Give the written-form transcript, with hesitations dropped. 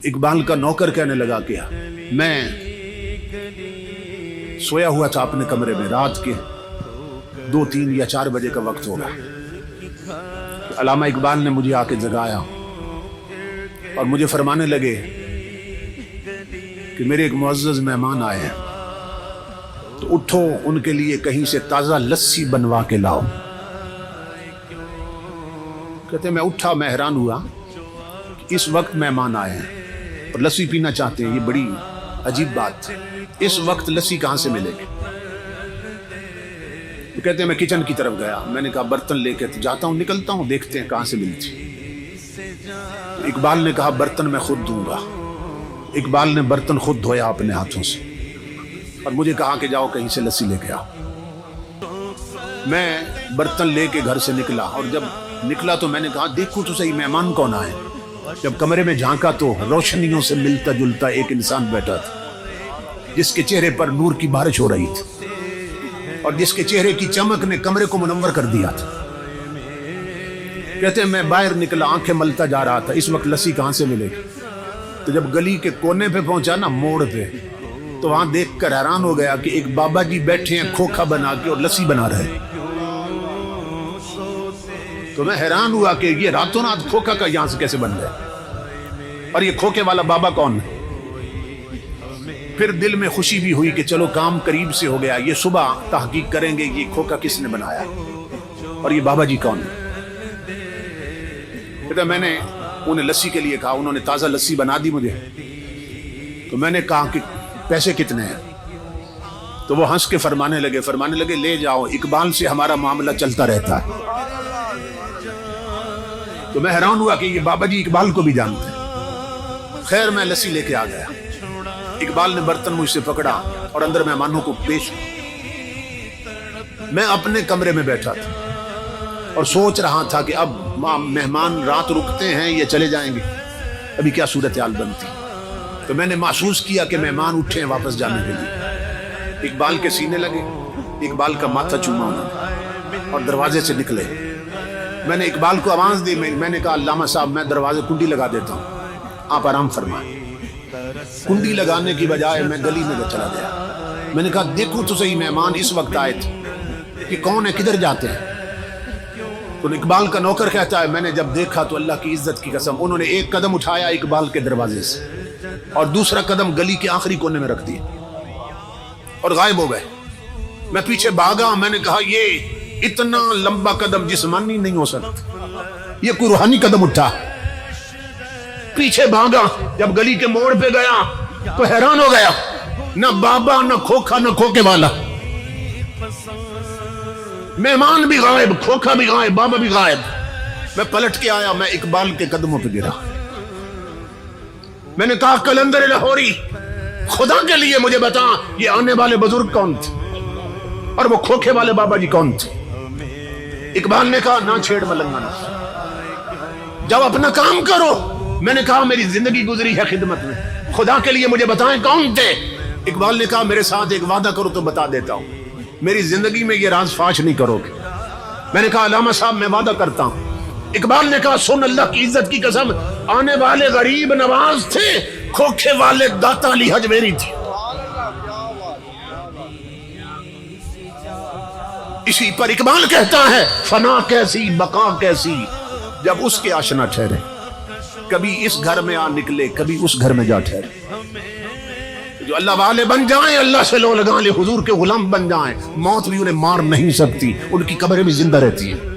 इकबाल का नौकर कहने लगा कि मैं सोया हुआ था अपने कमरे में, रात के 2, 3 या 4 बजे का वक्त होगा। अल्लामा इकबाल ने मुझे आके जगाया और मुझे फरमाने लगे कि मेरे एक मुअज़्ज़ज़ मेहमान आए हैं, तो उठो उनके लिए कहीं से ताज़ा लस्सी बनवा के लाओ। कहते मैं उठा, मैं हैरान हुआ कि इस वक्त मेहमान आए हैं और लस्सी पीना चाहते हैं, ये बड़ी अजीब बात है। इस वक्त लस्सी कहाँ से मिलेगी? तो कहते हैं मैं किचन की तरफ गया, मैंने कहा बर्तन लेके तो जाता हूँ, निकलता हूँ, देखते हैं कहाँ से मिलती। तो इकबाल ने कहा बर्तन मैं खुद दूंगा। इकबाल ने बर्तन खुद धोया अपने हाथों से और मुझे कहा कि जाओ कहीं से लस्सी लेके आओ। मैं बर्तन लेके घर से निकला और जब निकला तो मैंने कहा देखो तो सही मेहमान कौन आए। जब कमरे में झांका तो रोशनियों से मिलता जुलता एक इंसान बैठा था, जिसके चेहरे पर नूर की बारिश हो रही थी और जिसके चेहरे की चमक ने कमरे को मुनव्वर कर दिया था। कहते हैं मैं बाहर निकला, आंखें मलता जा रहा था, इस वक्त लस्सी कहां से मिलेगी। तो जब गली के कोने पे पहुंचा ना, मोड़ पे, तो वहां देखकर हैरान हो गया कि एक बाबा जी बैठे हैं खोखा बना के और लस्सी बना रहे हैं। तो मैं हैरान हुआ कि ये रातों रात खोखा का यहां से कैसे बन गया और ये खोखे वाला बाबा कौन है। फिर दिल में खुशी भी हुई कि चलो काम करीब से हो गया, ये सुबह तहकीक करेंगे ये खोखा किसने बनाया और ये बाबा जी कौन है। तो मैंने उन्हें लस्सी के लिए कहा, उन्होंने ताज़ा लस्सी बना दी मुझे। तो मैंने कहा कि पैसे कितने हैं? तो वो हंस के फरमाने लगे ले जाओ, इकबाल से हमारा मामला चलता रहता है। तो मैं हैरान हुआ कि ये बाबा जी इकबाल को भी जानते हैं। खैर मैं लस्सी लेके आ गया। इकबाल ने बर्तन मुझसे पकड़ा और अंदर मेहमानों को पेश। मैं अपने कमरे में बैठा था और सोच रहा था कि अब मेहमान रात रुकते हैं या चले जाएंगे, अभी क्या सूरत हाल बनती। तो मैंने महसूस किया कि मेहमान उठे हैं वापस जाने के लिए। इकबाल के सीने लगे, इकबाल का माथा चूमा उन्होंने और दरवाजे से निकले। मैंने इकबाल को आवाज दी, मैंने कहा अल्लामा साहब मैं दरवाजे कुंडी लगा देता हूँ, आप आराम फरमाएं। कुंडी लगाने की बजाय मैं गली में चला गया। मैंने कहा देखो तो सही मेहमान इस वक्त आए थे कि कौन है, किधर जाते हैं। तो इकबाल का नौकर कहता है मैंने जब देखा तो अल्लाह की इज्जत की कसम उन्होंने एक कदम उठाया इकबाल के दरवाजे से और दूसरा कदम गली के आखिरी कोने में रख दिया और गायब हो गए। मैं पीछे भागा, मैंने कहा ये इतना लंबा कदम जिस्मानी नहीं हो सकता, ये कोई रूहानी कदम उठा। पीछे भागा, जब गली के मोड़ पे गया तो हैरान हो गया, न बाबा न खोखा न खोखे वाला, मेहमान भी गायब, खोखा भी गायब, बाबा भी गायब। मैं पलट के आया, मैं इकबाल के कदमों पे गिरा। मैंने कहा कलंदर लाहौरी खुदा के लिए मुझे बता ये आने वाले बुजुर्ग कौन थे और वो खोखे वाले बाबा जी कौन थे। इकबाल ने कहा ना छेड़ मलंगाना, जब अपना काम करो। मैंने कहा मेरी जिंदगी गुजरी है खिदमत में, खुदा के लिए मुझे बताएं कौन थे। इकबाल ने कहा मेरे साथ एक वादा करो तो बता देता हूं, मेरी जिंदगी में ये राज फाश नहीं करोगे। मैंने कहा अल्लामा साहब मैं वादा करता हूं। इकबाल ने कहा सुन अल्लाह की इज्जत की कसम, आने वाले गरीब नवाज थे, खोखे वाले दाता अली हजवेरी थी। इसी पर इकबाल कहता है फना कैसी बका कैसी, जब उसके आशना ठहरे, कभी इस घर में आ निकले कभी उस घर में जा ठहरे। जो अल्लाह वाले बन जाएं, अल्लाह से लो लगा ले, हुजूर के गुलाम बन जाएं, मौत भी उन्हें मार नहीं सकती, उनकी कब्रें भी जिंदा रहती हैं।